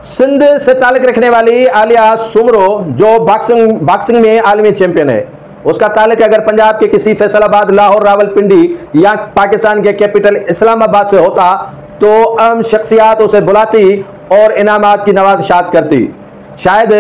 सिंध से ताल्लुक रखने वाली आलिया सुमरो जो बॉक्सिंग में आलमी चैंपियन है, उसका ताल्लुक अगर पंजाब के किसी फैसलाबाद, लाहौर, रावलपिंडी या पाकिस्तान के कैपिटल इस्लामाबाद से होता तो अहम शख्सियात उसे बुलाती और इनामात की नवाज़शात करती। शायद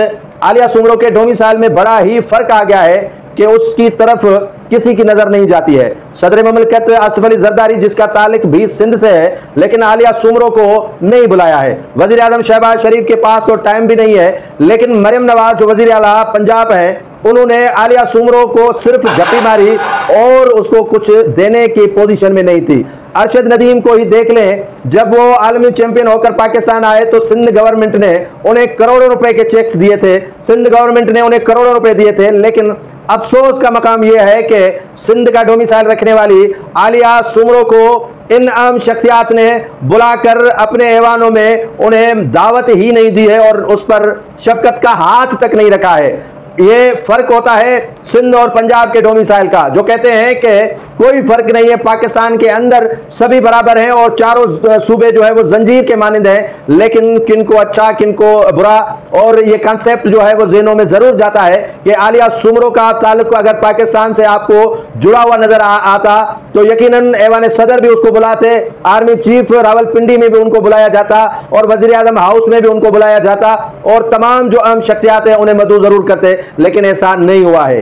आलिया सुमरो के डोमिसाइल में बड़ा ही फर्क आ गया है कि उसकी तरफ किसी की नजर नहीं जाती है। सदर ममलकत आसिफ अली जरदारी, जिसका ताल्लुक भी सिंध से है, लेकिन आलिया सुमरो को नहीं बुलाया है। वजीर आजम शहबाज शरीफ के पास तो टाइम भी नहीं है, लेकिन मरियम नवाज जो वजीर आला पंजाब है, उन्होंने आलिया सुमरो को सिर्फ झपटी मारी और उसको कुछ देने की पोजीशन में नहीं थी। अरशद नदीम को ही देख लें, जब वो आलमी चैंपियन होकर पाकिस्तान आए तो सिंध गवर्नमेंट ने उन्हें करोड़ों रुपए के चेक्स दिए थे, सिंध गवर्नमेंट ने उन्हें करोड़ों रुपए दिए थे। लेकिन अफसोस का मकाम यह है कि सिंध का डोमिसाइल रखने वाली आलिया सुमरो को इन आम शख्सियात ने बुलाकर अपने ऐवानों में उन्हें दावत ही नहीं दी है और उस पर शफकत का हाथ तक नहीं रखा है। ये फर्क होता है सिंध और पंजाब के डोमिसाइल का, जो कहते हैं कि कोई फर्क नहीं है, पाकिस्तान के अंदर सभी बराबर हैं और चारों सूबे जो है वो जंजीर के मानिंद हैं, लेकिन किनको अच्छा किनको बुरा। और ये कंसेप्ट जो है वो ज़हनों में जरूर जाता है कि आलिया सुमरो का ताल्लुक अगर पाकिस्तान से आपको जुड़ा हुआ नजर आता तो यकीनन ऐवान सदर भी उसको बुलाते, आर्मी चीफ रावलपिंडी में भी उनको बुलाया जाता और वजीर आजम हाउस में भी उनको बुलाया जाता और तमाम जो अहम शख्सियात हैं उन्हें मदऊ जरूर करते, लेकिन ऐसा नहीं हुआ है।